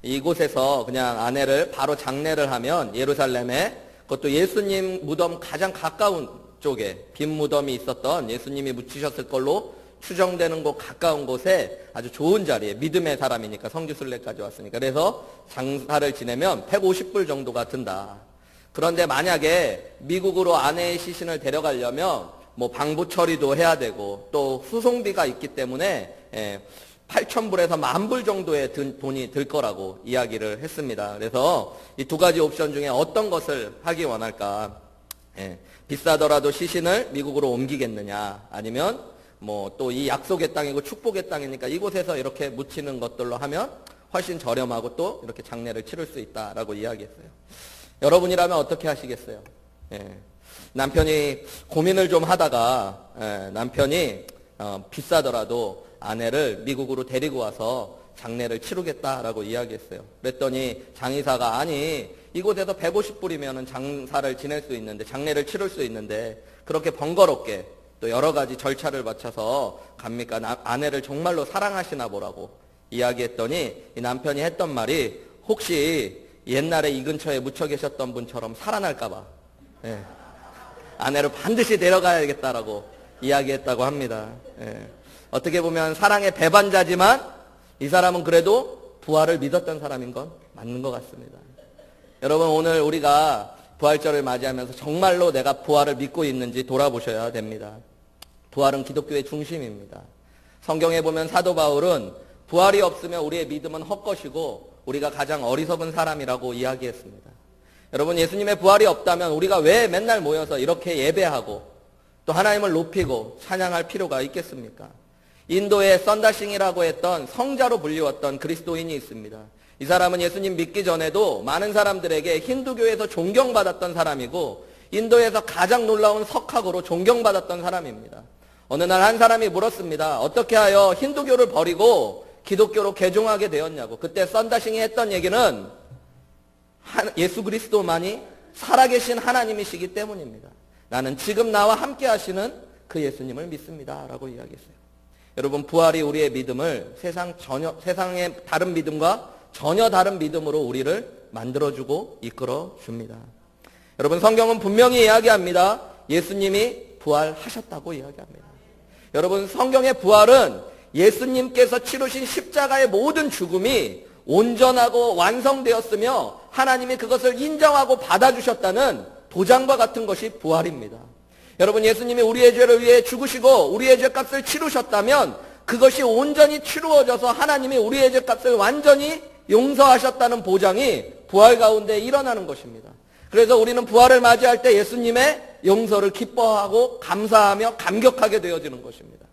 이곳에서 그냥 아내를 바로 장례를 하면 예루살렘에, 그것도 예수님 무덤 가장 가까운 쪽에 빈 무덤이 있었던, 예수님이 묻히셨을 걸로 추정되는 곳 가까운 곳에 아주 좋은 자리에, 믿음의 사람이니까 성지순례까지 왔으니까, 그래서 장사를 지내면 150불 정도가 든다. 그런데 만약에 미국으로 아내의 시신을 데려가려면 뭐 방부 처리도 해야 되고 또 수송비가 있기 때문에 8,000불에서 10,000불 정도의 돈이 들 거라고 이야기를 했습니다. 그래서 이 두 가지 옵션 중에 어떤 것을 하기 원할까? 비싸더라도 시신을 미국으로 옮기겠느냐, 아니면 뭐 또 이 약속의 땅이고 축복의 땅이니까 이곳에서 이렇게 묻히는 것들로 하면 훨씬 저렴하고 또 이렇게 장례를 치를 수 있다라고 이야기했어요. 여러분이라면 어떻게 하시겠어요? 남편이 고민을 좀 하다가 남편이 비싸더라도 아내를 미국으로 데리고 와서 장례를 치르겠다라고 이야기했어요. 그랬더니 장의사가, 아니 이곳에서 150불이면 장사를 지낼 수 있는데, 장례를 치를 수 있는데 그렇게 번거롭게 또 여러 가지 절차를 마쳐서 갑니까? 아내를 정말로 사랑하시나 보라고 이야기했더니 이 남편이 했던 말이, 혹시 옛날에 이 근처에 묻혀 계셨던 분처럼 살아날까 봐 아내를 반드시 데려가야겠다라고 이야기했다고 합니다. 어떻게 보면 사랑의 배반자지만 이 사람은 그래도 부활을 믿었던 사람인 건 맞는 것 같습니다. 여러분, 오늘 우리가 부활절을 맞이하면서 정말로 내가 부활을 믿고 있는지 돌아보셔야 됩니다. 부활은 기독교의 중심입니다. 성경에 보면 사도 바울은 부활이 없으면 우리의 믿음은 헛것이고 우리가 가장 어리석은 사람이라고 이야기했습니다. 여러분, 예수님의 부활이 없다면 우리가 왜 맨날 모여서 이렇게 예배하고 또 하나님을 높이고 찬양할 필요가 있겠습니까? 인도에 썬다싱이라고 했던 성자로 불리웠던 그리스도인이 있습니다. 이 사람은 예수님 믿기 전에도 많은 사람들에게 힌두교에서 존경받았던 사람이고 인도에서 가장 놀라운 석학으로 존경받았던 사람입니다. 어느 날 한 사람이 물었습니다. 어떻게 하여 힌두교를 버리고 기독교로 개종하게 되었냐고. 그때 썬다싱이 했던 얘기는 예수 그리스도만이 살아계신 하나님이시기 때문입니다. 나는 지금 나와 함께 하시는 그 예수님을 믿습니다 라고 이야기했어요. 여러분, 부활이 우리의 믿음을 세상의 다른 믿음과 전혀 다른 믿음으로 우리를 만들어주고 이끌어줍니다. 여러분, 성경은 분명히 이야기합니다. 예수님이 부활하셨다고 이야기합니다. 여러분, 성경의 부활은 예수님께서 치르신 십자가의 모든 죽음이 온전하고 완성되었으며 하나님이 그것을 인정하고 받아주셨다는 도장과 같은 것이 부활입니다. 여러분, 예수님이 우리의 죄를 위해 죽으시고 우리의 죄값을 치르셨다면 그것이 온전히 치루어져서 하나님이 우리의 죄값을 완전히 용서하셨다는 보장이 부활 가운데 일어나는 것입니다. 그래서 우리는 부활을 맞이할 때 예수님의 용서를 기뻐하고 감사하며 감격하게 되어지는 것입니다.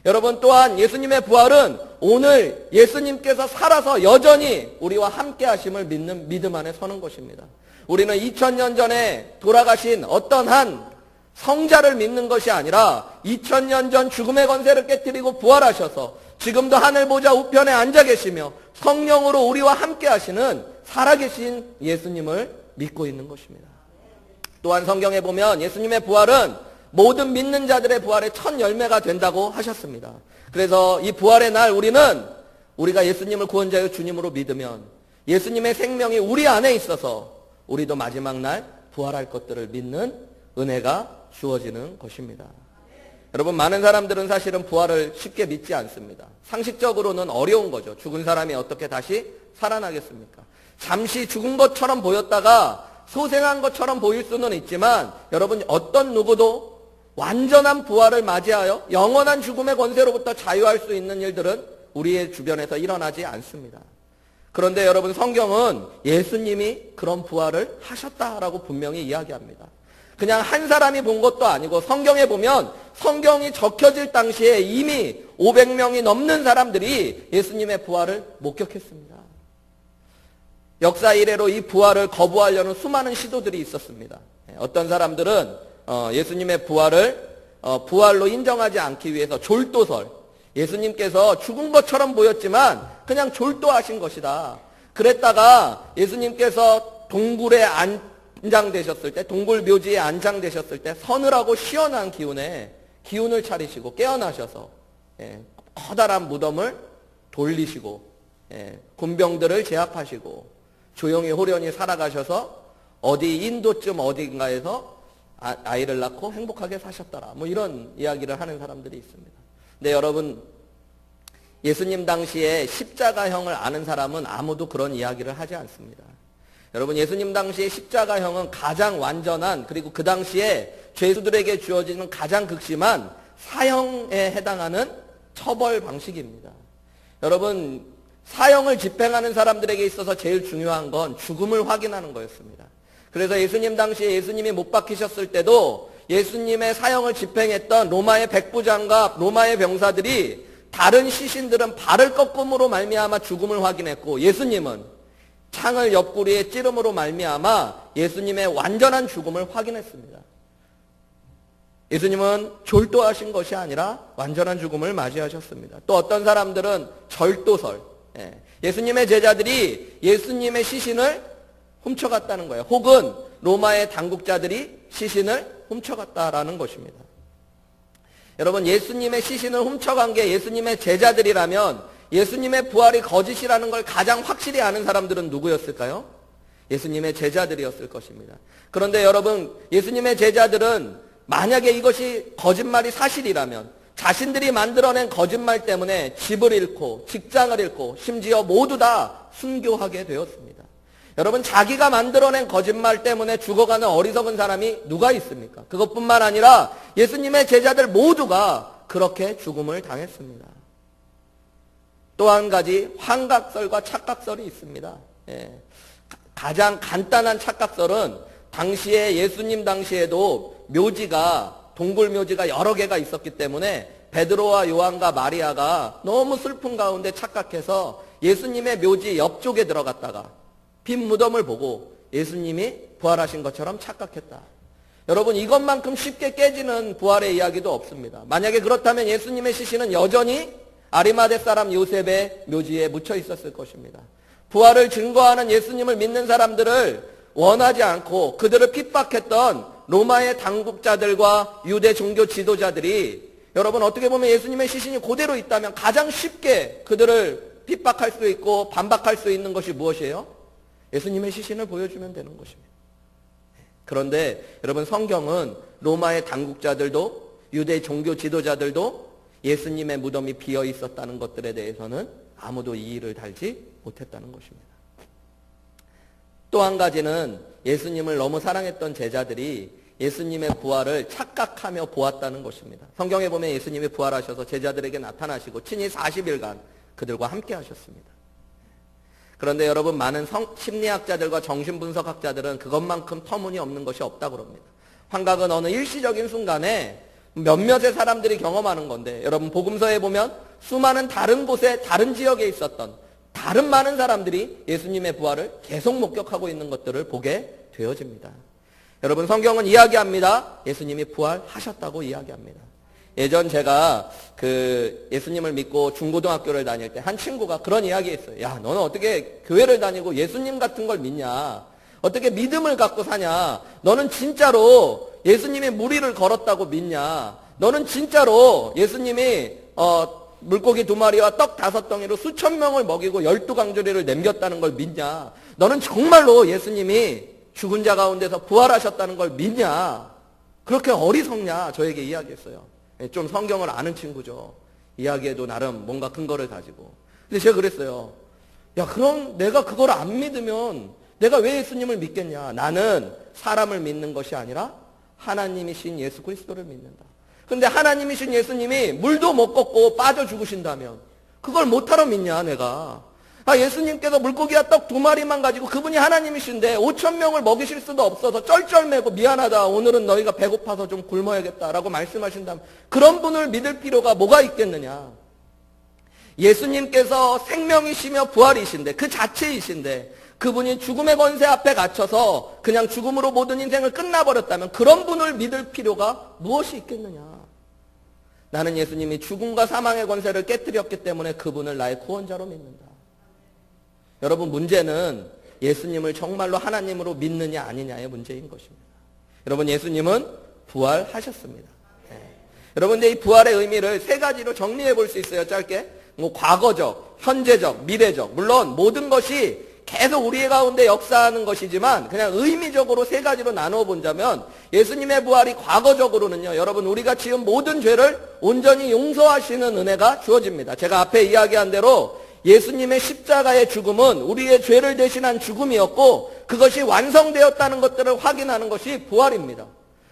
여러분, 또한 예수님의 부활은 오늘 예수님께서 살아서 여전히 우리와 함께 하심을 믿는 믿음 안에 서는 것입니다. 우리는 2000년 전에 돌아가신 어떤 한 성자를 믿는 것이 아니라 2000년 전 죽음의 권세를 깨뜨리고 부활하셔서 지금도 하늘 보좌 우편에 앉아 계시며 성령으로 우리와 함께 하시는 살아계신 예수님을 믿고 있는 것입니다. 또한 성경에 보면 예수님의 부활은 모든 믿는 자들의 부활의 첫 열매가 된다고 하셨습니다. 그래서 이 부활의 날 우리가 예수님을 구원자여 주님으로 믿으면 예수님의 생명이 우리 안에 있어서 우리도 마지막 날 부활할 것들을 믿는 은혜가 주어지는 것입니다. 여러분, 많은 사람들은 사실은 부활을 쉽게 믿지 않습니다. 상식적으로는 어려운 거죠. 죽은 사람이 어떻게 다시 살아나겠습니까? 잠시 죽은 것처럼 보였다가 소생한 것처럼 보일 수는 있지만 여러분, 어떤 누구도 완전한 부활을 맞이하여 영원한 죽음의 권세로부터 자유할 수 있는 일들은 우리의 주변에서 일어나지 않습니다. 그런데 여러분, 성경은 예수님이 그런 부활을 하셨다라고 분명히 이야기합니다. 그냥 한 사람이 본 것도 아니고 성경에 보면 성경이 적혀질 당시에 이미 500명이 넘는 사람들이 예수님의 부활을 목격했습니다. 역사 이래로 이 부활을 거부하려는 수많은 시도들이 있었습니다. 어떤 사람들은 예수님의 부활을 부활로 인정하지 않기 위해서 졸도설, 예수님께서 죽은 것처럼 보였지만 그냥 졸도하신 것이다. 그랬다가 예수님께서 동굴에 안장되셨을 때, 동굴 묘지에 안장되셨을 때 서늘하고 시원한 기운에 기운을 차리시고 깨어나셔서 커다란 무덤을 돌리시고 군병들을 제압하시고 조용히 호련히 살아가셔서 어디 인도쯤 어딘가에서 아이를 낳고 행복하게 사셨더라. 뭐 이런 이야기를 하는 사람들이 있습니다. 근데 여러분, 예수님 당시에 십자가형을 아는 사람은 아무도 그런 이야기를 하지 않습니다. 여러분, 예수님 당시에 십자가형은 가장 완전한, 그리고 그 당시에 죄수들에게 주어지는 가장 극심한 사형에 해당하는 처벌 방식입니다. 여러분, 사형을 집행하는 사람들에게 있어서 제일 중요한 건 죽음을 확인하는 거였습니다. 그래서 예수님 당시에 예수님이 못 박히셨을 때도 예수님의 사형을 집행했던 로마의 백부장과 로마의 병사들이 다른 시신들은 발을 꺾음으로 말미암아 죽음을 확인했고, 예수님은 창을 옆구리에 찌름으로 말미암아 예수님의 완전한 죽음을 확인했습니다. 예수님은 졸도하신 것이 아니라 완전한 죽음을 맞이하셨습니다. 또 어떤 사람들은 절도설, 예수님의 제자들이 예수님의 시신을 훔쳐갔다는 거예요. 혹은 로마의 당국자들이 시신을 훔쳐갔다라는 것입니다. 여러분, 예수님의 시신을 훔쳐간 게 예수님의 제자들이라면 예수님의 부활이 거짓이라는 걸 가장 확실히 아는 사람들은 누구였을까요? 예수님의 제자들이었을 것입니다. 그런데 여러분, 예수님의 제자들은 만약에 이것이 거짓말이 사실이라면 자신들이 만들어낸 거짓말 때문에 집을 잃고 직장을 잃고 심지어 모두 다 순교하게 되었습니다. 여러분, 자기가 만들어낸 거짓말 때문에 죽어가는 어리석은 사람이 누가 있습니까? 그것뿐만 아니라 예수님의 제자들 모두가 그렇게 죽음을 당했습니다. 또 한 가지 환각설과 착각설이 있습니다. 가장 간단한 착각설은 당시에 예수님 당시에도 묘지가, 동굴 묘지가 여러 개가 있었기 때문에 베드로와 요한과 마리아가 너무 슬픈 가운데 착각해서 예수님의 묘지 옆쪽에 들어갔다가 빈 무덤을 보고 예수님이 부활하신 것처럼 착각했다. 여러분, 이것만큼 쉽게 깨지는 부활의 이야기도 없습니다. 만약에 그렇다면 예수님의 시신은 여전히 아리마대 사람 요셉의 묘지에 묻혀 있었을 것입니다. 부활을 증거하는 예수님을 믿는 사람들을 원하지 않고 그들을 핍박했던 로마의 당국자들과 유대 종교 지도자들이, 여러분, 어떻게 보면 예수님의 시신이 그대로 있다면 가장 쉽게 그들을 핍박할 수 있고 반박할 수 있는 것이 무엇이에요? 예수님의 시신을 보여주면 되는 것입니다. 그런데 여러분, 성경은 로마의 당국자들도 유대 종교 지도자들도 예수님의 무덤이 비어 있었다는 것들에 대해서는 아무도 이의를 달지 못했다는 것입니다. 또 한 가지는 예수님을 너무 사랑했던 제자들이 예수님의 부활을 착각하며 보았다는 것입니다. 성경에 보면 예수님이 부활하셔서 제자들에게 나타나시고 친히 40일간 그들과 함께 하셨습니다. 그런데 여러분, 많은 심리학자들과 정신분석학자들은 그것만큼 터무니없는 것이 없다고 합니다. 환각은 어느 일시적인 순간에 몇몇의 사람들이 경험하는 건데, 여러분, 복음서에 보면 수많은 다른 곳에, 다른 지역에 있었던 다른 많은 사람들이 예수님의 부활을 계속 목격하고 있는 것들을 보게 되어집니다. 여러분, 성경은 이야기합니다. 예수님이 부활하셨다고 이야기합니다. 예전 제가 예수님을 믿고 중고등학교를 다닐 때 한 친구가 그런 이야기 했어요. 야, 너는 어떻게 교회를 다니고 예수님 같은 걸 믿냐? 어떻게 믿음을 갖고 사냐? 너는 진짜로 예수님이 무리를 걸었다고 믿냐? 너는 진짜로 예수님이 물고기 2마리와 떡 5덩이로 수천 명을 먹이고 12강조리를 남겼다는 걸 믿냐? 너는 정말로 예수님이 죽은 자 가운데서 부활하셨다는 걸 믿냐? 그렇게 어리석냐? 저에게 이야기했어요. 좀 성경을 아는 친구죠. 이야기에도 나름 뭔가 근거를 가지고. 근데 제가 그랬어요. 야, 그럼 내가 그걸 안 믿으면 내가 왜 예수님을 믿겠냐? 나는 사람을 믿는 것이 아니라 하나님이신 예수 그리스도를 믿는다. 근데 하나님이신 예수님이 물도 못 걷고 빠져 죽으신다면 그걸 못하러 믿냐, 내가? 예수님께서 물고기와 떡 2마리만 가지고 그분이 하나님이신데 5,000명을 먹이실 수도 없어서 쩔쩔매고 미안하다, 오늘은 너희가 배고파서 좀 굶어야겠다라고 말씀하신다면 그런 분을 믿을 필요가 뭐가 있겠느냐? 예수님께서 생명이시며 부활이신데, 그 자체이신데 그분이 죽음의 권세 앞에 갇혀서 그냥 죽음으로 모든 인생을 끝나버렸다면 그런 분을 믿을 필요가 무엇이 있겠느냐? 나는 예수님이 죽음과 사망의 권세를 깨뜨렸기 때문에 그분을 나의 구원자로 믿는다. 여러분, 문제는 예수님을 정말로 하나님으로 믿느냐 아니냐의 문제인 것입니다. 여러분, 예수님은 부활하셨습니다. 여러분, 근데 이 부활의 의미를 3가지로 정리해 볼 수 있어요, 짧게. 뭐 과거적, 현재적, 미래적, 물론 모든 것이 계속 우리 가운데 역사하는 것이지만 그냥 의미적으로 세 가지로 나누어 본다면 예수님의 부활이 과거적으로는요, 여러분 우리가 지은 모든 죄를 온전히 용서하시는 은혜가 주어집니다. 제가 앞에 이야기한 대로 예수님의 십자가의 죽음은 우리의 죄를 대신한 죽음이었고 그것이 완성되었다는 것들을 확인하는 것이 부활입니다.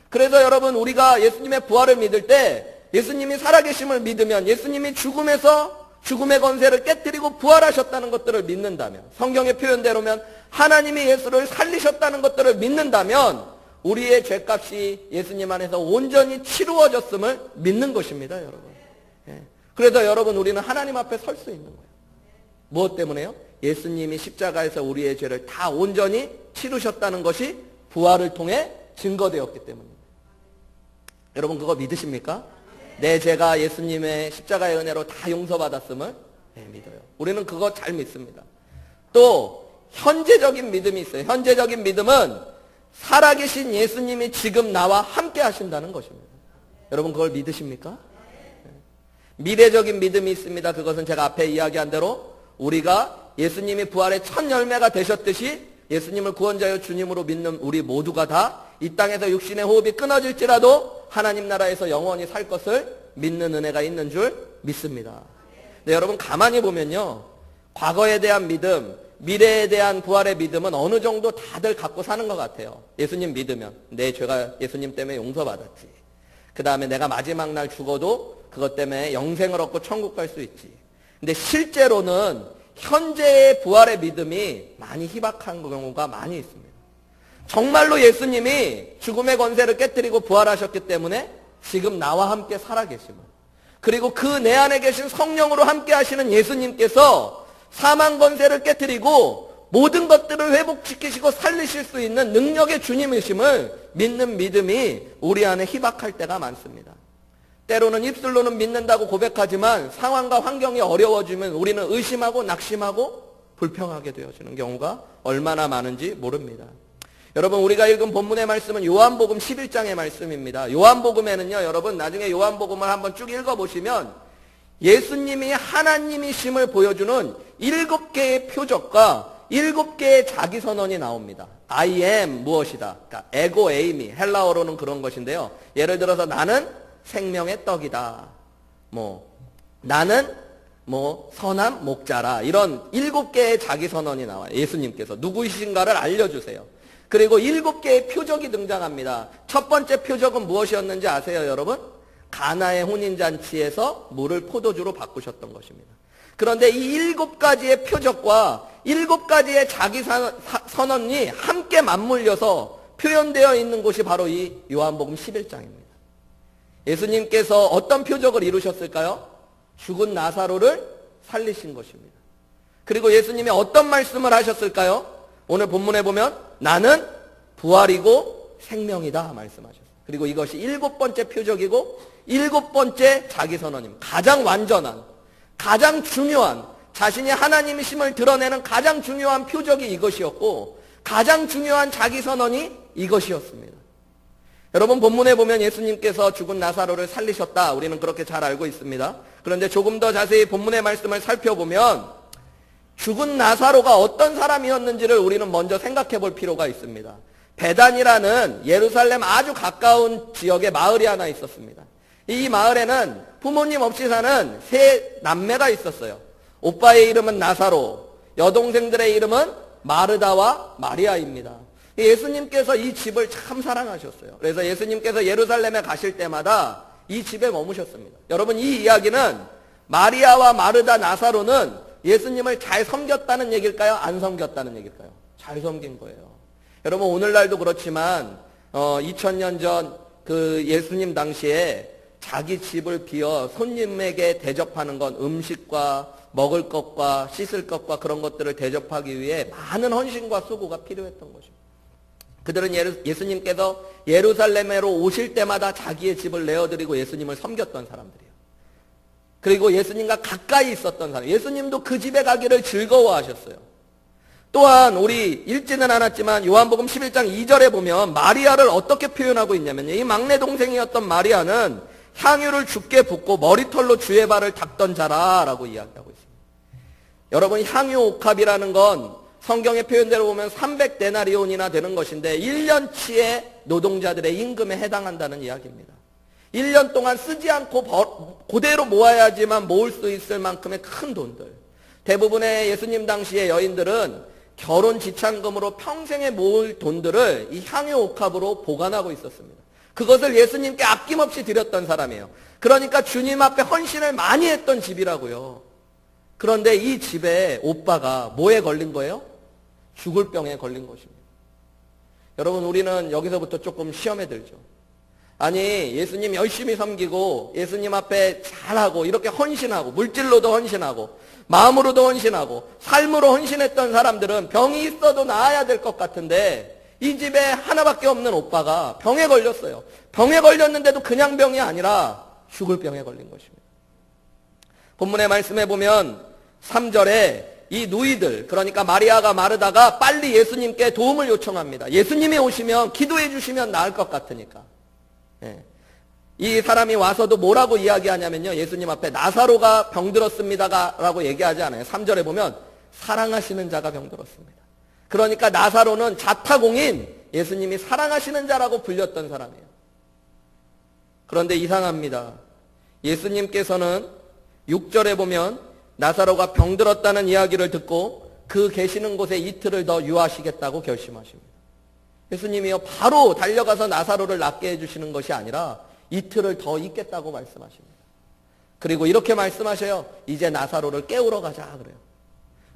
그래서 여러분 우리가 예수님의 부활을 믿을 때 예수님이 살아계심을 믿으면 예수님이 죽음의 권세를 깨뜨리고 부활하셨다는 것들을 믿는다면, 성경의 표현대로면 하나님이 예수를 살리셨다는 것들을 믿는다면 우리의 죄값이 예수님 안에서 온전히 치루어졌음을 믿는 것입니다, 여러분. 그래서 여러분 우리는 하나님 앞에 설 수 있는 거예요. 무엇 때문에요? 예수님이 십자가에서 우리의 죄를 다 온전히 치르셨다는 것이 부활을 통해 증거되었기 때문입니다. 여러분 그거 믿으십니까? 내 죄가 예수님의 십자가의 은혜로 다 용서받았음을 믿어요. 우리는 그거 잘 믿습니다. 또 현재적인 믿음이 있어요. 현재적인 믿음은 살아계신 예수님이 지금 나와 함께 하신다는 것입니다. 여러분 그걸 믿으십니까? 미래적인 믿음이 있습니다. 그것은 제가 앞에 이야기한 대로 우리가 예수님이 부활의 첫 열매가 되셨듯이 예수님을 구원자여 주님으로 믿는 우리 모두가 다 이 땅에서 육신의 호흡이 끊어질지라도 하나님 나라에서 영원히 살 것을 믿는 은혜가 있는 줄 믿습니다. 근데 여러분 가만히 보면요, 과거에 대한 믿음, 미래에 대한 부활의 믿음은 어느 정도 다들 갖고 사는 것 같아요. 예수님 믿으면 내 죄가 예수님 때문에 용서받았지. 그 다음에 내가 마지막 날 죽어도 그것 때문에 영생을 얻고 천국 갈 수 있지. 근데 실제로는 현재의 부활의 믿음이 많이 희박한 경우가 많이 있습니다. 정말로 예수님이 죽음의 권세를 깨뜨리고 부활하셨기 때문에 지금 나와 함께 살아계심을, 그리고 그 내 안에 계신 성령으로 함께 하시는 예수님께서 사망 권세를 깨뜨리고 모든 것들을 회복시키시고 살리실 수 있는 능력의 주님이심을 믿는 믿음이 우리 안에 희박할 때가 많습니다. 때로는 입술로는 믿는다고 고백하지만 상황과 환경이 어려워지면 우리는 의심하고 낙심하고 불평하게 되어지는 경우가 얼마나 많은지 모릅니다. 여러분 우리가 읽은 본문의 말씀은 요한복음 11장의 말씀입니다. 요한복음에는요, 여러분 나중에 요한복음을 한번 쭉 읽어보시면 예수님이 하나님이심을 보여주는 7개의 표적과 7개의 자기선언이 나옵니다. I am 무엇이다. 그러니까 에고 에이미, 헬라어로는 그런 것인데요. 예를 들어서 나는 생명의 떡이다. 나는 선한 목자라. 이런 7개의 자기선언이 나와요. 예수님께서 누구이신가를 알려주세요. 그리고 7개의 표적이 등장합니다. 첫 번째 표적은 무엇이었는지 아세요, 여러분? 가나의 혼인잔치에서 물을 포도주로 바꾸셨던 것입니다. 그런데 이 7가지의 표적과 7가지의 자기선언이 함께 맞물려서 표현되어 있는 곳이 바로 이 요한복음 11장입니다. 예수님께서 어떤 표적을 이루셨을까요? 죽은 나사로를 살리신 것입니다. 그리고 예수님이 어떤 말씀을 하셨을까요? 오늘 본문에 보면 나는 부활이고 생명이다 말씀하셨어요. 그리고 이것이 7번째 표적이고 7번째 자기선언입니다. 가장 완전한, 가장 중요한, 자신이 하나님이심을 드러내는 가장 중요한 표적이 이것이었고 가장 중요한 자기선언이 이것이었습니다. 여러분 본문에 보면 예수님께서 죽은 나사로를 살리셨다. 우리는 그렇게 잘 알고 있습니다. 그런데 조금 더 자세히 본문의 말씀을 살펴보면 죽은 나사로가 어떤 사람이었는지를 우리는 먼저 생각해 볼 필요가 있습니다. 베단이라는 예루살렘 아주 가까운 지역에 마을이 하나 있었습니다. 이 마을에는 부모님 없이 사는 세 남매가 있었어요. 오빠의 이름은 나사로, 여동생들의 이름은 마르다와 마리아입니다. 예수님께서 이 집을 참 사랑하셨어요. 그래서 예수님께서 예루살렘에 가실 때마다 이 집에 머무셨습니다. 여러분 이 이야기는 마리아와 마르다, 나사로는 예수님을 잘 섬겼다는 얘기일까요? 안 섬겼다는 얘기일까요? 잘 섬긴 거예요. 여러분 오늘날도 그렇지만 2000년 전 그 예수님 당시에 자기 집을 비워 손님에게 대접하는 건 음식과 먹을 것과 씻을 것과 그런 것들을 대접하기 위해 많은 헌신과 수고가 필요했던 것입니다. 그들은 예수님께서 예루살렘으로 오실 때마다 자기의 집을 내어드리고 예수님을 섬겼던 사람들이에요. 그리고 예수님과 가까이 있었던 사람, 예수님도 그 집에 가기를 즐거워하셨어요. 또한 우리 읽지는 않았지만 요한복음 11장 2절에 보면 마리아를 어떻게 표현하고 있냐면요. 이 막내 동생이었던 마리아는 향유를 주께 붓고 머리털로 주의 발을 닦던 자라라고 이야기하고 있습니다. 여러분, 향유 옥합이라는 건 성경의 표현대로 보면 300데나리온이나 되는 것인데 1년치의 노동자들의 임금에 해당한다는 이야기입니다. 1년 동안 쓰지 않고 그대로 모아야지만 모을 수 있을 만큼의 큰 돈들. 대부분의 예수님 당시의 여인들은 결혼 지참금으로 평생에 모을 돈들을 이 향유 옥합으로 보관하고 있었습니다. 그것을 예수님께 아낌없이 드렸던 사람이에요. 그러니까 주님 앞에 헌신을 많이 했던 집이라고요. 그런데 이 집에 오빠가 뭐에 걸린 거예요? 죽을 병에 걸린 것입니다. 여러분, 우리는 여기서부터 조금 시험에 들죠. 아니, 예수님 열심히 섬기고 예수님 앞에 잘하고 이렇게 헌신하고 물질로도 헌신하고 마음으로도 헌신하고 삶으로 헌신했던 사람들은 병이 있어도 나아야 될 것 같은데 이 집에 하나밖에 없는 오빠가 병에 걸렸어요. 병에 걸렸는데도 그냥 병이 아니라 죽을 병에 걸린 것입니다. 본문의 말씀에 보면 3절에 이 누이들, 그러니까 마리아가 마르다가 빨리 예수님께 도움을 요청합니다. 예수님이 오시면 기도해 주시면 나을 것 같으니까. 이 사람이 와서도 뭐라고 이야기하냐면요, 예수님 앞에 나사로가 병들었습니다 라고 얘기하지 않아요. 3절에 보면 사랑하시는 자가 병들었습니다. 그러니까 나사로는 자타공인 예수님이 사랑하시는 자라고 불렸던 사람이에요. 그런데 이상합니다. 예수님께서는 6절에 보면 나사로가 병들었다는 이야기를 듣고 그 계시는 곳에 이틀을 더 유하시겠다고 결심하십니다. 예수님이요, 바로 달려가서 나사로를 낫게 해주시는 것이 아니라 이틀을 더 있겠다고 말씀하십니다. 그리고 이렇게 말씀하셔요. 이제 나사로를 깨우러 가자 그래요.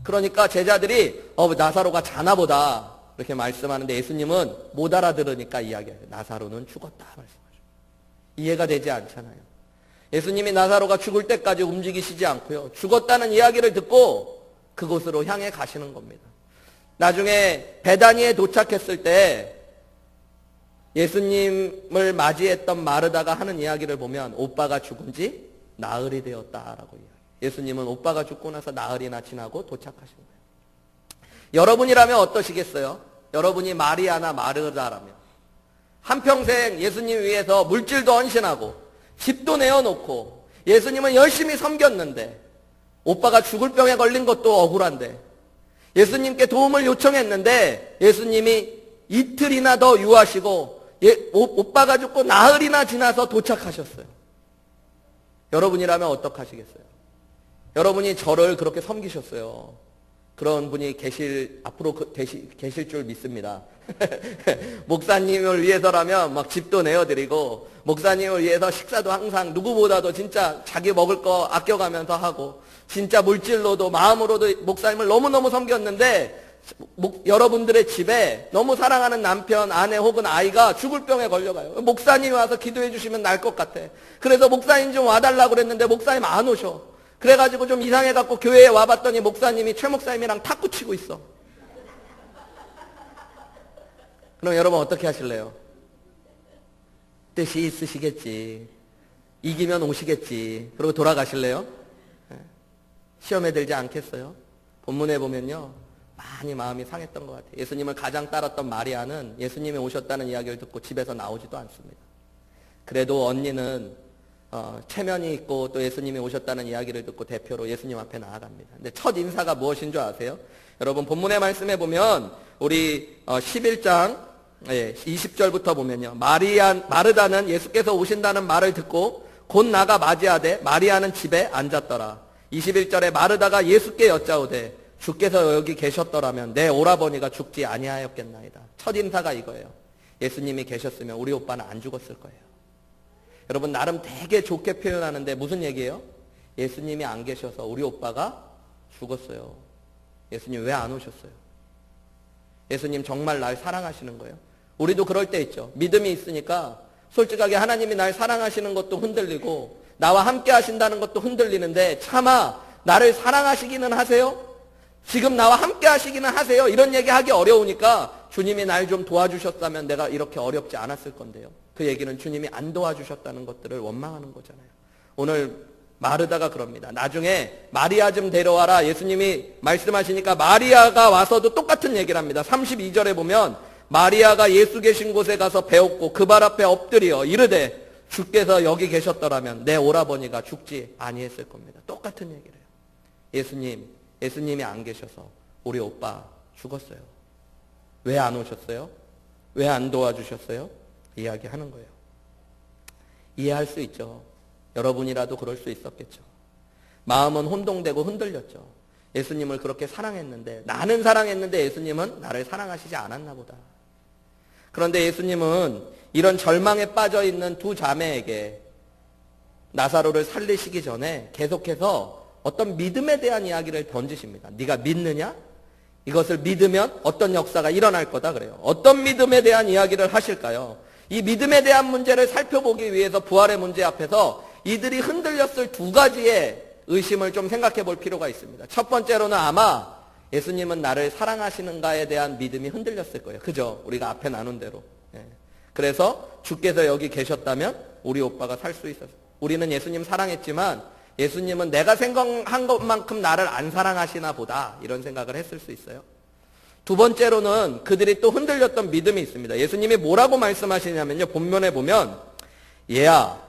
그러니까 제자들이 나사로가 자나보다 이렇게 말씀하는데 예수님은 못 알아들으니까 이야기해요. 나사로는 죽었다 말씀하셔요. 이해가 되지 않잖아요. 예수님이 나사로가 죽을 때까지 움직이시지 않고요, 죽었다는 이야기를 듣고 그곳으로 향해 가시는 겁니다. 나중에 베다니에 도착했을 때 예수님을 맞이했던 마르다가 하는 이야기를 보면 오빠가 죽은 지 나흘이 되었다라고 이야기해요. 예수님은 오빠가 죽고 나서 나흘이나 지나고 도착하신 거예요. 여러분이라면 어떠시겠어요? 여러분이 마리아나 마르다라면 한평생 예수님 위해서 물질도 헌신하고 집도 내어놓고 예수님은 열심히 섬겼는데 오빠가 죽을 병에 걸린 것도 억울한데 예수님께 도움을 요청했는데 예수님이 이틀이나 더 유하시고 오빠가 죽고 나흘이나 지나서 도착하셨어요. 여러분이라면 어떡하시겠어요? 여러분이 저를 그렇게 섬기셨어요. 그런 분이 앞으로 계실 줄 믿습니다. 목사님을 위해서라면 막 집도 내어드리고 목사님을 위해서 식사도 항상 누구보다도 진짜 자기 먹을 거 아껴가면서 하고 진짜 물질로도 마음으로도 목사님을 너무너무 섬겼는데 여러분들의 집에 너무 사랑하는 남편, 아내 혹은 아이가 죽을 병에 걸려가요. 목사님이 와서 기도해 주시면 나을 것 같아. 그래서 목사님 좀 와달라고 그랬는데 목사님 안 오셔. 그래가지고 좀 이상해갖고 교회에 와봤더니 목사님이 최 목사님이랑 탁구 치고 있어. 그럼 여러분 어떻게 하실래요? 뜻이 있으시겠지. 이기면 오시겠지. 그리고 돌아가실래요? 시험에 들지 않겠어요? 본문에 보면요, 많이 마음이 상했던 것 같아요. 예수님을 가장 따랐던 마리아는 예수님이 오셨다는 이야기를 듣고 집에서 나오지도 않습니다. 그래도 언니는 체면이 있고 또 예수님이 오셨다는 이야기를 듣고 대표로 예수님 앞에 나아갑니다. 근데 첫 인사가 무엇인 줄 아세요? 여러분, 본문의 말씀에 보면 우리 11장 20절부터 보면요, 마르다는 예수께서 오신다는 말을 듣고 곧 나가 맞이하되 마리아는 집에 앉았더라. 21절에 마르다가 예수께 여짜오되 주께서 여기 계셨더라면 내 오라버니가 죽지 아니하였겠나이다. 첫 인사가 이거예요. 예수님이 계셨으면 우리 오빠는 안 죽었을 거예요. 여러분, 나름 되게 좋게 표현하는데 무슨 얘기예요? 예수님이 안 계셔서 우리 오빠가 죽었어요. 예수님 왜 안 오셨어요? 예수님 정말 날 사랑하시는 거예요? 우리도 그럴 때 있죠. 믿음이 있으니까 솔직하게 하나님이 날 사랑하시는 것도 흔들리고 나와 함께 하신다는 것도 흔들리는데 차마 나를 사랑하시기는 하세요? 지금 나와 함께 하시기는 하세요? 이런 얘기하기 어려우니까 주님이 날 좀 도와주셨다면 내가 이렇게 어렵지 않았을 건데요. 그 얘기는 주님이 안 도와주셨다는 것들을 원망하는 거잖아요. 오늘 마르다가 그럽니다. 나중에 마리아 좀 데려와라 예수님이 말씀하시니까 마리아가 와서도 똑같은 얘기를 합니다. 32절에 보면 마리아가 예수 계신 곳에 가서 배웠고 그 발 앞에 엎드려 이르되 주께서 여기 계셨더라면 내 오라버니가 죽지 아니했을 겁니다. 똑같은 얘기를 해요. 예수님이 안 계셔서 우리 오빠 죽었어요. 왜 안 오셨어요? 왜 안 도와주셨어요? 이야기하는 거예요. 이해할 수 있죠. 여러분이라도 그럴 수 있었겠죠. 마음은 혼동되고 흔들렸죠. 예수님을 그렇게 사랑했는데, 나는 사랑했는데 예수님은 나를 사랑하시지 않았나 보다. 그런데 예수님은 이런 절망에 빠져 있는 두 자매에게 나사로를 살리시기 전에 계속해서 어떤 믿음에 대한 이야기를 던지십니다. 네가 믿느냐? 이것을 믿으면 어떤 역사가 일어날 거다 그래요. 어떤 믿음에 대한 이야기를 하실까요? 이 믿음에 대한 문제를 살펴보기 위해서 부활의 문제 앞에서 이들이 흔들렸을 두 가지의 의심을 좀 생각해 볼 필요가 있습니다. 첫 번째로는 아마 예수님은 나를 사랑하시는가에 대한 믿음이 흔들렸을 거예요. 그죠? 우리가 앞에 나눈 대로. 그래서 주께서 여기 계셨다면 우리 오빠가 살 수 있었어요. 우리는 예수님 사랑했지만 예수님은 내가 생각한 것만큼 나를 안 사랑하시나 보다, 이런 생각을 했을 수 있어요. 두 번째로는 그들이 또 흔들렸던 믿음이 있습니다. 예수님이 뭐라고 말씀하시냐면요, 본문에 보면 얘야,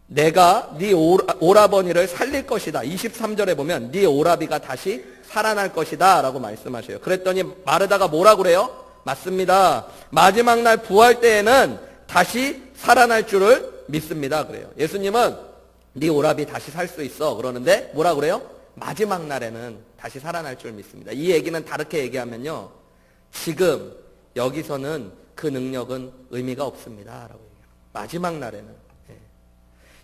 내가 네 오라버니를 살릴 것이다. 23절에 보면 네 오라비가 다시 살아날 것이다 라고 말씀하셔요. 그랬더니 마르다가 뭐라고 그래요? 맞습니다. 마지막 날 부활 때에는 다시 살아날 줄을 믿습니다 그래요. 예수님은 네 오라비 다시 살 수 있어 그러는데 뭐라 그래요? 마지막 날에는 다시 살아날 줄 믿습니다. 이 얘기는 다르게 얘기하면요, 지금 여기서는 그 능력은 의미가 없습니다 라고 얘기해요. 마지막 날에는.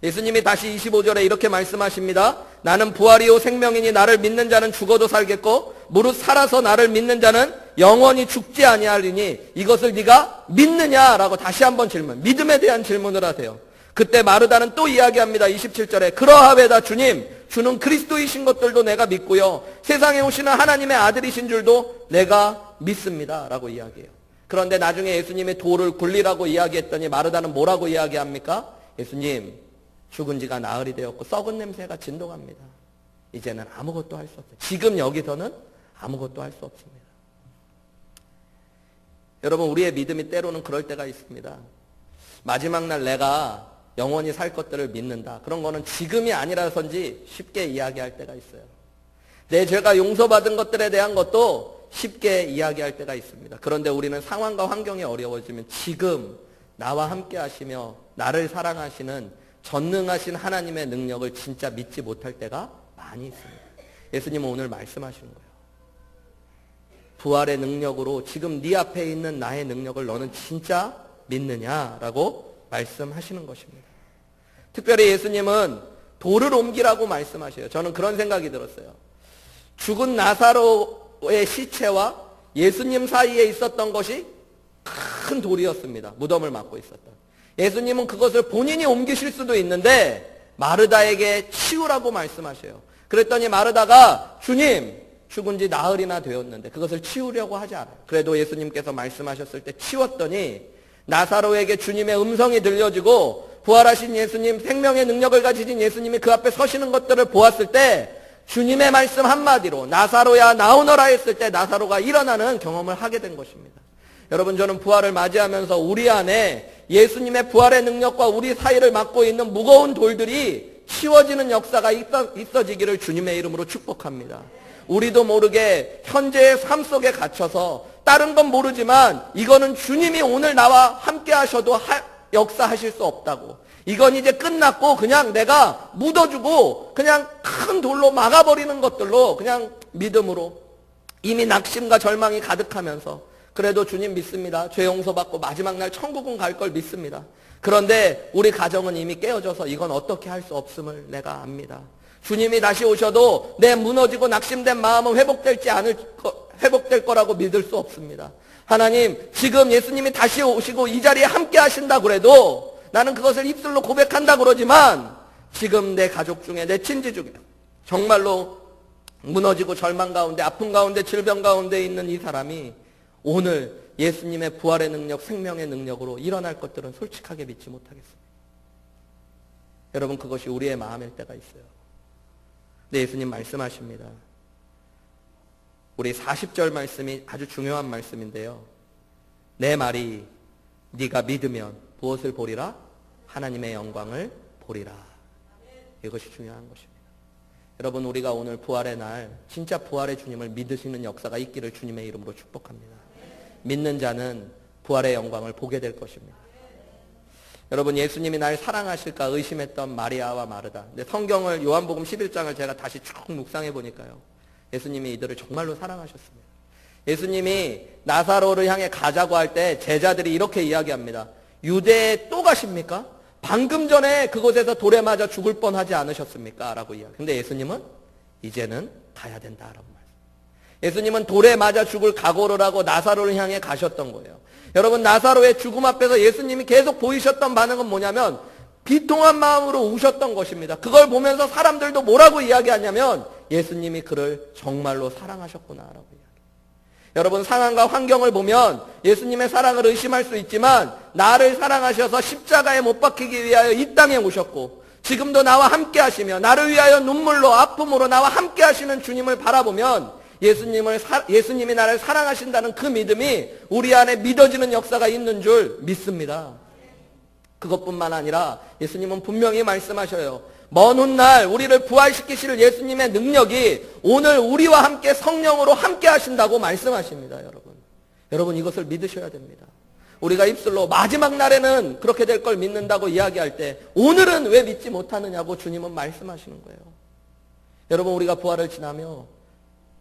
예수님이 다시 25절에 이렇게 말씀하십니다. 나는 부활이요 생명이니 나를 믿는 자는 죽어도 살겠고 무릇 살아서 나를 믿는 자는 영원히 죽지 아니하리니 이것을 네가 믿느냐라고 다시 한번 질문, 믿음에 대한 질문을 하세요. 그때 마르다는 또 이야기합니다. 27절에 그러하외다 주님, 주는 그리스도이신 것들도 내가 믿고요, 세상에 오시는 하나님의 아들이신 줄도 내가 믿습니다 라고 이야기해요. 그런데 나중에 예수님의 돌을 굴리라고 이야기했더니 마르다는 뭐라고 이야기합니까? 예수님, 죽은 지가 나흘이 되었고 썩은 냄새가 진동합니다. 이제는 아무것도 할 수 없어요. 지금 여기서는 아무것도 할 수 없습니다. 여러분, 우리의 믿음이 때로는 그럴 때가 있습니다. 마지막 날 내가 영원히 살 것들을 믿는다. 그런 거는 지금이 아니라서인지 쉽게 이야기할 때가 있어요. 내 죄가 용서받은 것들에 대한 것도 쉽게 이야기할 때가 있습니다. 그런데 우리는 상황과 환경이 어려워지면 지금 나와 함께 하시며 나를 사랑하시는 전능하신 하나님의 능력을 진짜 믿지 못할 때가 많이 있습니다. 예수님은 오늘 말씀하시는 거예요. 부활의 능력으로 지금 네 앞에 있는 나의 능력을 너는 진짜 믿느냐라고 말씀하시는 것입니다. 특별히 예수님은 돌을 옮기라고 말씀하셔요. 저는 그런 생각이 들었어요. 죽은 나사로의 시체와 예수님 사이에 있었던 것이 큰 돌이었습니다. 무덤을 막고 있었던. 예수님은 그것을 본인이 옮기실 수도 있는데 마르다에게 치우라고 말씀하셔요. 그랬더니 마르다가 주님, 죽은 지 나흘이나 되었는데 그것을 치우려고 하지 않아요. 그래도 예수님께서 말씀하셨을 때 치웠더니 나사로에게 주님의 음성이 들려지고 부활하신 예수님, 생명의 능력을 가지신 예수님이 그 앞에 서시는 것들을 보았을 때 주님의 말씀 한마디로 나사로야 나오너라 했을 때 나사로가 일어나는 경험을 하게 된 것입니다. 여러분, 저는 부활을 맞이하면서 우리 안에 예수님의 부활의 능력과 우리 사이를 막고 있는 무거운 돌들이 치워지는 역사가 있어지기를 주님의 이름으로 축복합니다. 우리도 모르게 현재의 삶 속에 갇혀서 다른 건 모르지만 이거는 주님이 오늘 나와 함께 하셔도 역사하실 수 없다고, 이건 이제 끝났고 그냥 내가 묻어주고 그냥 큰 돌로 막아버리는 것들로 그냥 믿음으로 이미 낙심과 절망이 가득하면서 그래도 주님 믿습니다. 죄 용서받고 마지막 날 천국은 갈 걸 믿습니다. 그런데 우리 가정은 이미 깨어져서 이건 어떻게 할 수 없음을 내가 압니다. 주님이 다시 오셔도 내 무너지고 낙심된 마음은 회복될 거라고 믿을 수 없습니다. 하나님, 지금 예수님이 다시 오시고 이 자리에 함께 하신다 그래도 나는 그것을 입술로 고백한다 그러지만 지금 내 가족 중에, 내 친지 중에 정말로 무너지고 절망 가운데, 아픔 가운데, 질병 가운데 있는 이 사람이 오늘 예수님의 부활의 능력, 생명의 능력으로 일어날 것들은 솔직하게 믿지 못하겠습니다. 여러분, 그것이 우리의 마음일 때가 있어요. 근데 예수님 말씀하십니다. 우리 40절 말씀이 아주 중요한 말씀인데요. 내 말이 네가 믿으면 무엇을 보리라? 하나님의 영광을 보리라. 이것이 중요한 것입니다. 여러분, 우리가 오늘 부활의 날 진짜 부활의 주님을 믿으시는 역사가 있기를 주님의 이름으로 축복합니다. 믿는 자는 부활의 영광을 보게 될 것입니다. 여러분, 예수님이 날 사랑하실까 의심했던 마리아와 마르다. 근데 성경을 요한복음 11장을 제가 다시 쭉 묵상해 보니까요, 예수님이 이들을 정말로 사랑하셨습니다. 예수님이 나사로를 향해 가자고 할 때 제자들이 이렇게 이야기합니다. 유대에 또 가십니까? 방금 전에 그곳에서 돌에 맞아 죽을 뻔하지 않으셨습니까? 라고 이야기. 근데 예수님은 이제는 가야 된다라고 말씀. 예수님은 돌에 맞아 죽을 각오를 하고 나사로를 향해 가셨던 거예요. 여러분, 나사로의 죽음 앞에서 예수님이 계속 보이셨던 반응은 뭐냐면 비통한 마음으로 우셨던 것입니다. 그걸 보면서 사람들도 뭐라고 이야기하냐면 예수님이 그를 정말로 사랑하셨구나라고 이야기해요. 여러분, 상황과 환경을 보면 예수님의 사랑을 의심할 수 있지만 나를 사랑하셔서 십자가에 못 박히기 위하여 이 땅에 오셨고 지금도 나와 함께 하시며 나를 위하여 눈물로 아픔으로 나와 함께 하시는 주님을 바라보면 예수님이 나를 사랑하신다는 그 믿음이 우리 안에 믿어지는 역사가 있는 줄 믿습니다. 그것뿐만 아니라 예수님은 분명히 말씀하셔요. 먼 훗날 우리를 부활시키실 예수님의 능력이 오늘 우리와 함께 성령으로 함께 하신다고 말씀하십니다. 여러분 이것을 믿으셔야 됩니다. 우리가 입술로 마지막 날에는 그렇게 될 걸 믿는다고 이야기할 때 오늘은 왜 믿지 못하느냐고 주님은 말씀하시는 거예요. 여러분, 우리가 부활을 지나며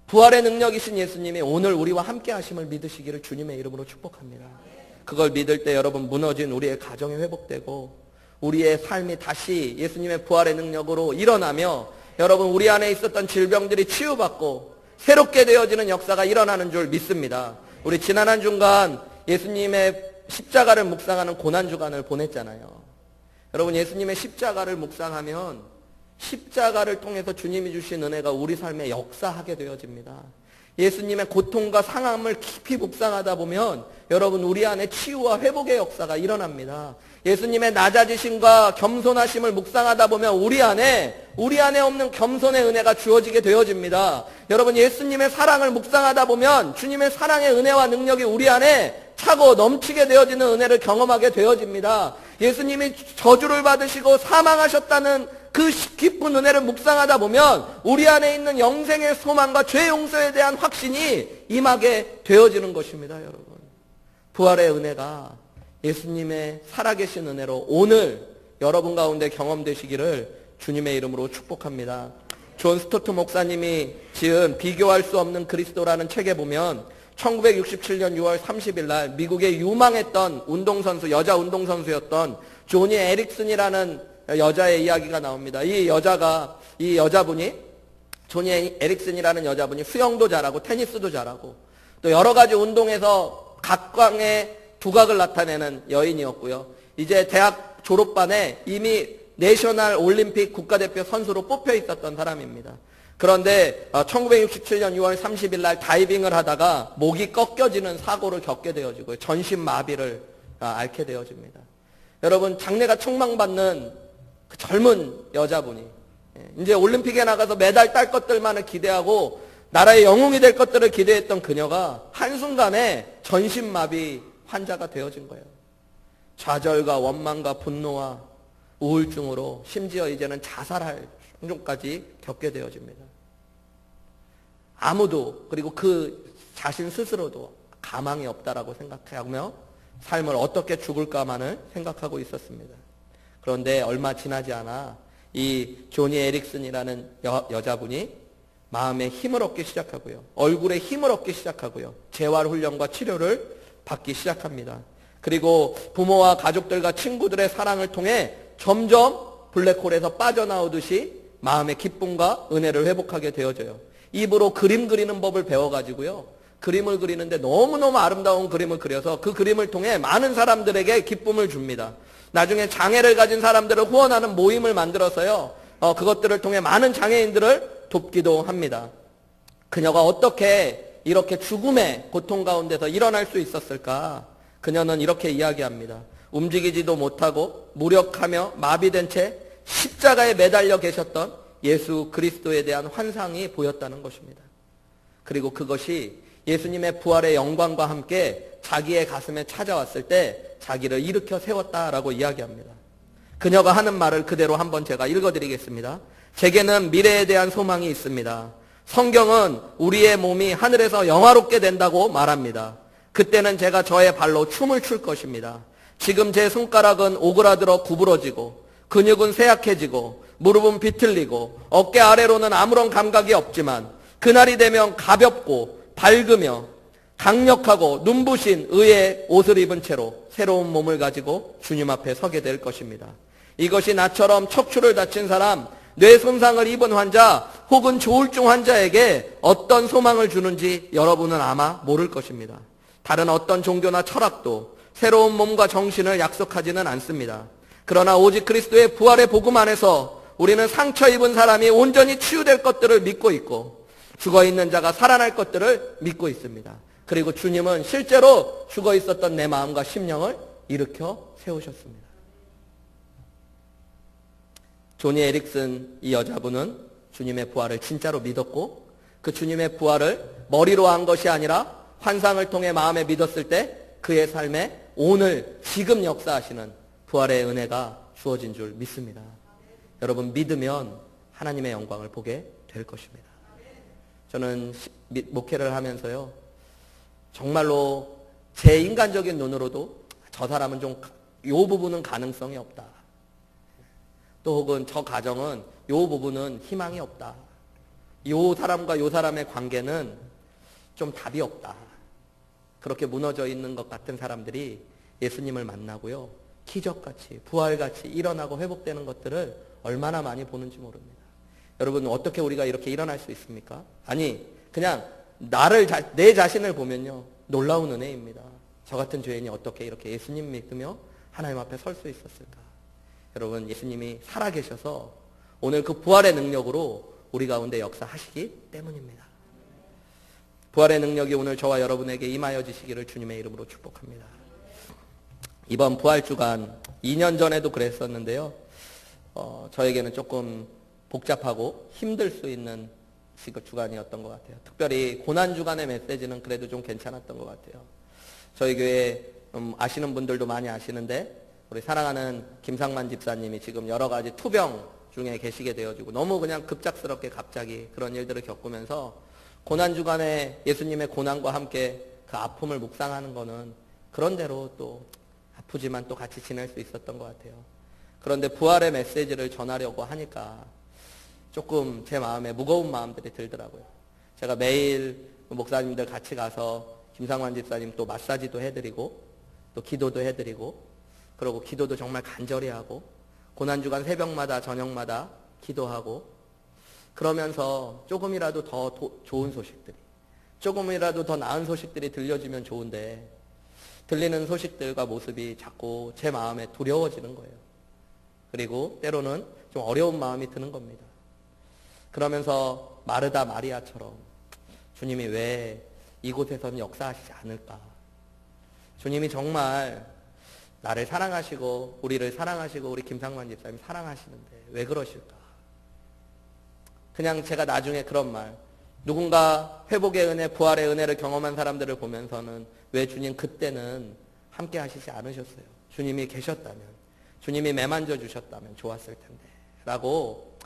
부활의 능력이신 예수님이 오늘 우리와 함께 하심을 믿으시기를 주님의 이름으로 축복합니다. 그걸 믿을 때 여러분, 무너진 우리의 가정이 회복되고 우리의 삶이 다시 예수님의 부활의 능력으로 일어나며 여러분, 우리 안에 있었던 질병들이 치유받고 새롭게 되어지는 역사가 일어나는 줄 믿습니다. 우리 지난 한 주간 예수님의 십자가를 묵상하는 고난주간을 보냈잖아요. 여러분, 예수님의 십자가를 묵상하면 십자가를 통해서 주님이 주신 은혜가 우리 삶에 역사하게 되어집니다. 예수님의 고통과 상함을 깊이 묵상하다 보면 여러분, 우리 안에 치유와 회복의 역사가 일어납니다. 예수님의 낮아지심과 겸손하심을 묵상하다 보면 우리 안에 없는 겸손의 은혜가 주어지게 되어집니다. 여러분, 예수님의 사랑을 묵상하다 보면 주님의 사랑의 은혜와 능력이 우리 안에 차고 넘치게 되어지는 은혜를 경험하게 되어집니다. 예수님이 저주를 받으시고 사망하셨다는 그 깊은 은혜를 묵상하다 보면 우리 안에 있는 영생의 소망과 죄 용서에 대한 확신이 임하게 되어지는 것입니다. 여러분, 부활의 은혜가 예수님의 살아계신 은혜로 오늘 여러분 가운데 경험되시기를 주님의 이름으로 축복합니다. 존 스토트 목사님이 지은 비교할 수 없는 그리스도라는 책에 보면 1967년 6월 30일 날 미국의 유망했던 운동선수, 여자 운동선수였던 조니 에릭슨이라는 여자의 이야기가 나옵니다. 이 여자분이 조니 에릭슨이라는 여자분이 수영도 잘하고 테니스도 잘하고 또 여러 가지 운동에서 각광의 두각을 나타내는 여인이었고요. 이제 대학 졸업반에 이미 내셔널 올림픽 국가대표 선수로 뽑혀 있었던 사람입니다. 그런데 1967년 6월 30일 날 다이빙을 하다가 목이 꺾여지는 사고를 겪게 되어지고요. 전신마비를 앓게 되어집니다. 여러분, 장래가 촉망받는 그 젊은 여자분이 이제 올림픽에 나가서 메달 딸 것들만을 기대하고 나라의 영웅이 될 것들을 기대했던 그녀가 한순간에 전신마비 환자가 되어진 거예요. 좌절과 원망과 분노와 우울증으로 심지어 이제는 자살할 정도까지 겪게 되어집니다. 아무도, 그리고 그 자신 스스로도 가망이 없다라고 생각하며 삶을 어떻게 죽을까만을 생각하고 있었습니다. 그런데 얼마 지나지 않아 이 조니 에릭슨이라는 여자분이 마음에 힘을 얻기 시작하고요. 얼굴에 힘을 얻기 시작하고요. 재활훈련과 치료를 받기 시작합니다. 그리고 부모와 가족들과 친구들의 사랑을 통해 점점 블랙홀에서 빠져나오듯이 마음의 기쁨과 은혜를 회복하게 되어져요. 입으로 그림 그리는 법을 배워가지고요. 그림을 그리는데 너무너무 아름다운 그림을 그려서 그 그림을 통해 많은 사람들에게 기쁨을 줍니다. 나중에 장애를 가진 사람들을 후원하는 모임을 만들어서요. 그것들을 통해 많은 장애인들을 돕기도 합니다. 그녀가 어떻게 이렇게 죽음의 고통 가운데서 일어날 수 있었을까? 그녀는 이렇게 이야기합니다. 움직이지도 못하고 무력하며 마비된 채 십자가에 매달려 계셨던 예수 그리스도에 대한 환상이 보였다는 것입니다. 그리고 그것이 예수님의 부활의 영광과 함께 자기의 가슴에 찾아왔을 때 자기를 일으켜 세웠다라고 이야기합니다. 그녀가 하는 말을 그대로 한번 제가 읽어드리겠습니다. 제게는 미래에 대한 소망이 있습니다. 성경은 우리의 몸이 하늘에서 영화롭게 된다고 말합니다. 그때는 제가 저의 발로 춤을 출 것입니다. 지금 제 손가락은 오그라들어 구부러지고 근육은 쇠약해지고 무릎은 비틀리고 어깨 아래로는 아무런 감각이 없지만 그날이 되면 가볍고 밝으며 강력하고 눈부신 의의 옷을 입은 채로 새로운 몸을 가지고 주님 앞에 서게 될 것입니다. 이것이 나처럼 척추를 다친 사람, 뇌 손상을 입은 환자 혹은 조울증 환자에게 어떤 소망을 주는지 여러분은 아마 모를 것입니다. 다른 어떤 종교나 철학도 새로운 몸과 정신을 약속하지는 않습니다. 그러나 오직 그리스도의 부활의 복음 안에서 우리는 상처 입은 사람이 온전히 치유될 것들을 믿고 있고 죽어있는 자가 살아날 것들을 믿고 있습니다. 그리고 주님은 실제로 죽어 있었던 내 마음과 심령을 일으켜 세우셨습니다. 조니 에릭슨 이 여자분은 주님의 부활을 진짜로 믿었고 그 주님의 부활을 머리로 한 것이 아니라 환상을 통해 마음에 믿었을 때 그의 삶에 오늘 지금 역사하시는 부활의 은혜가 주어진 줄 믿습니다. 여러분 믿으면 하나님의 영광을 보게 될 것입니다. 저는 목회를 하면서요 정말로 제 인간적인 눈으로도 저 사람은 좀 요 부분은 가능성이 없다. 또 혹은 저 가정은 요 부분은 희망이 없다. 요 사람과 요 사람의 관계는 좀 답이 없다. 그렇게 무너져 있는 것 같은 사람들이 예수님을 만나고요. 기적같이 부활같이 일어나고 회복되는 것들을 얼마나 많이 보는지 모릅니다. 여러분 어떻게 우리가 이렇게 일어날 수 있습니까? 아니 그냥 내 자신을 보면요. 놀라운 은혜입니다. 저 같은 죄인이 어떻게 이렇게 예수님 믿으며 하나님 앞에 설 수 있었을까? 여러분 예수님이 살아계셔서 오늘 그 부활의 능력으로 우리 가운데 역사하시기 때문입니다. 부활의 능력이 오늘 저와 여러분에게 임하여 지시기를 주님의 이름으로 축복합니다. 이번 부활주간 2년 전에도 그랬었는데요. 저에게는 조금 복잡하고 힘들 수 있는 주간이었던 것 같아요. 특별히 고난주간의 메시지는 그래도 좀 괜찮았던 것 같아요. 저희 교회 아시는 분들도 많이 아시는데 우리 사랑하는 김상만 집사님이 지금 여러 가지 투병 중에 계시게 되어지고 너무 그냥 급작스럽게 갑자기 그런 일들을 겪으면서 고난주간에 예수님의 고난과 함께 그 아픔을 묵상하는 거는 그런대로 또 아프지만 또 같이 지낼 수 있었던 것 같아요. 그런데 부활의 메시지를 전하려고 하니까 조금 제 마음에 무거운 마음들이 들더라고요. 제가 매일 목사님들 같이 가서 김상환 집사님 또 마사지도 해드리고 또 기도도 해드리고 그리고 기도도 정말 간절히 하고 고난주간 새벽마다 저녁마다 기도하고 그러면서 조금이라도 더 좋은 소식들이 조금이라도 더 나은 소식들이 들려지면 좋은데 들리는 소식들과 모습이 자꾸 제 마음에 두려워지는 거예요. 그리고 때로는 좀 어려운 마음이 드는 겁니다. 그러면서 마르다 마리아처럼 주님이 왜 이곳에서는 역사하시지 않을까? 주님이 정말 나를 사랑하시고 우리를 사랑하시고 우리 김상만 집사님 사랑하시는데 왜 그러실까? 그냥 제가 나중에 그런 말 누군가 회복의 은혜, 부활의 은혜를 경험한 사람들을 보면서는 왜 주님 그때는 함께 하시지 않으셨어요? 주님이 계셨다면 주님이 매만져 주셨다면 좋았을 텐데 라고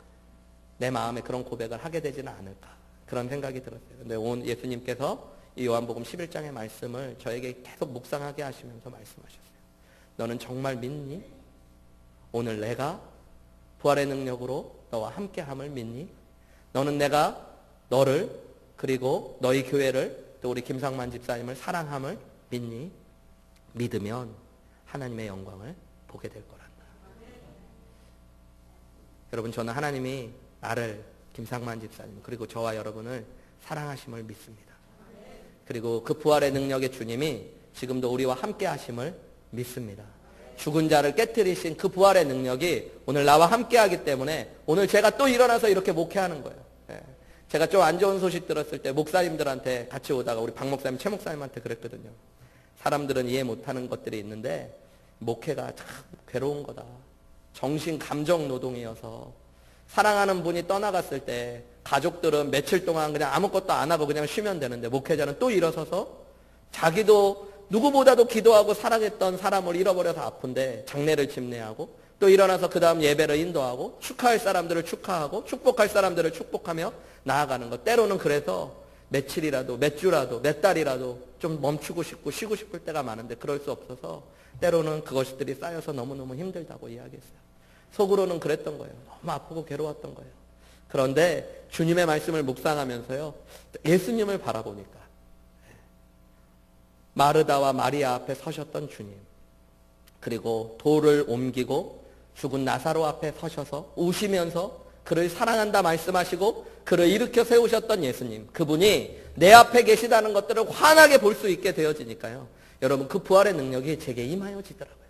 내 마음에 그런 고백을 하게 되지는 않을까 그런 생각이 들었어요. 근데 오늘 예수님께서 이 요한복음 11장의 말씀을 저에게 계속 묵상하게 하시면서 말씀하셨어요. 너는 정말 믿니? 오늘 내가 부활의 능력으로 너와 함께함을 믿니? 너는 내가 너를 그리고 너희 교회를 또 우리 김상만 집사님을 사랑함을 믿니? 믿으면 하나님의 영광을 보게 될 거란다. 여러분 저는 하나님이 나를 김상만 집사님 그리고 저와 여러분을 사랑하심을 믿습니다. 그리고 그 부활의 능력의 주님이 지금도 우리와 함께 하심을 믿습니다. 죽은 자를 깨뜨리신 그 부활의 능력이 오늘 나와 함께 하기 때문에 오늘 제가 또 일어나서 이렇게 목회하는 거예요. 제가 좀 안 좋은 소식 들었을 때 목사님들한테 같이 오다가 우리 박 목사님, 최 목사님한테 그랬거든요. 사람들은 이해 못하는 것들이 있는데 목회가 참 괴로운 거다. 정신 감정 노동이어서 사랑하는 분이 떠나갔을 때 가족들은 며칠 동안 그냥 아무것도 안 하고 그냥 쉬면 되는데 목회자는 또 일어서서 자기도 누구보다도 기도하고 사랑했던 사람을 잃어버려서 아픈데 장례를 집례하고 또 일어나서 그 다음 예배를 인도하고 축하할 사람들을 축하하고 축복할 사람들을 축복하며 나아가는 것. 때로는 그래서 며칠이라도 몇 주라도 몇 달이라도 좀 멈추고 싶고 쉬고 싶을 때가 많은데 그럴 수 없어서 때로는 그것들이 쌓여서 너무너무 힘들다고 이야기했어요. 속으로는 그랬던 거예요. 너무 아프고 괴로웠던 거예요. 그런데 주님의 말씀을 묵상하면서요, 예수님을 바라보니까 마르다와 마리아 앞에 서셨던 주님, 그리고 돌을 옮기고 죽은 나사로 앞에 서셔서 우시면서 그를 사랑한다 말씀하시고 그를 일으켜 세우셨던 예수님, 그분이 내 앞에 계시다는 것들을 환하게 볼 수 있게 되어지니까요, 여러분 그 부활의 능력이 제게 임하여지더라고요.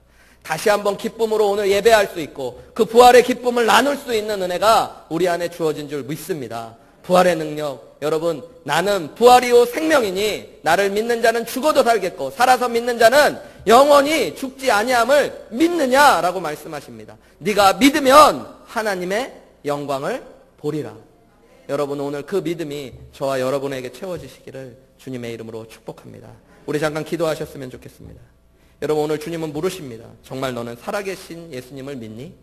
다시 한번 기쁨으로 오늘 예배할 수 있고 그 부활의 기쁨을 나눌 수 있는 은혜가 우리 안에 주어진 줄 믿습니다. 부활의 능력, 여러분 나는 부활이요 생명이니 나를 믿는 자는 죽어도 살겠고 살아서 믿는 자는 영원히 죽지 아니함을 믿느냐라고 말씀하십니다. 네가 믿으면 하나님의 영광을 보리라. 여러분 오늘 그 믿음이 저와 여러분에게 채워지시기를 주님의 이름으로 축복합니다. 우리 잠깐 기도하셨으면 좋겠습니다. 여러분 오늘 주님은 물으십니다. 정말 너는 살아계신 예수님을 믿니?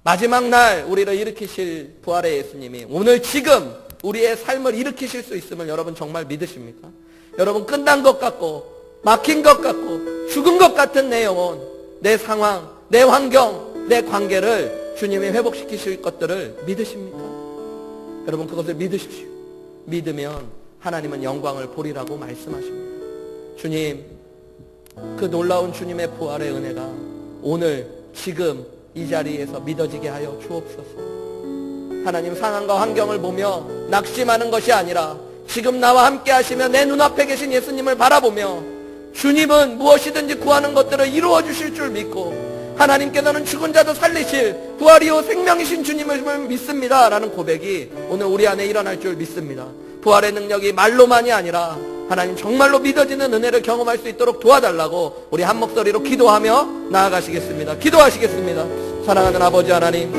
마지막 날 우리를 일으키실 부활의 예수님이 오늘 지금 우리의 삶을 일으키실 수 있음을 여러분 정말 믿으십니까? 여러분 끝난 것 같고 막힌 것 같고 죽은 것 같은 내 영혼, 내 상황, 내 환경, 내 관계를 주님이 회복시키실 것들을 믿으십니까? 여러분 그것을 믿으십시오. 믿으면 하나님은 영광을 보리라고 말씀하십니다. 주님, 그 놀라운 주님의 부활의 은혜가 오늘 지금 이 자리에서 믿어지게 하여 주옵소서. 하나님 상황과 환경을 보며 낙심하는 것이 아니라 지금 나와 함께 하시며 내 눈앞에 계신 예수님을 바라보며 주님은 무엇이든지 구하는 것들을 이루어 주실 줄 믿고 하나님께서는 죽은 자도 살리실 부활이요 생명이신 주님을 믿습니다 라는 고백이 오늘 우리 안에 일어날 줄 믿습니다. 부활의 능력이 말로만이 아니라 하나님 정말로 믿어지는 은혜를 경험할 수 있도록 도와달라고 우리 한 목소리로 기도하며 나아가시겠습니다. 기도하시겠습니다. 사랑하는 아버지 하나님,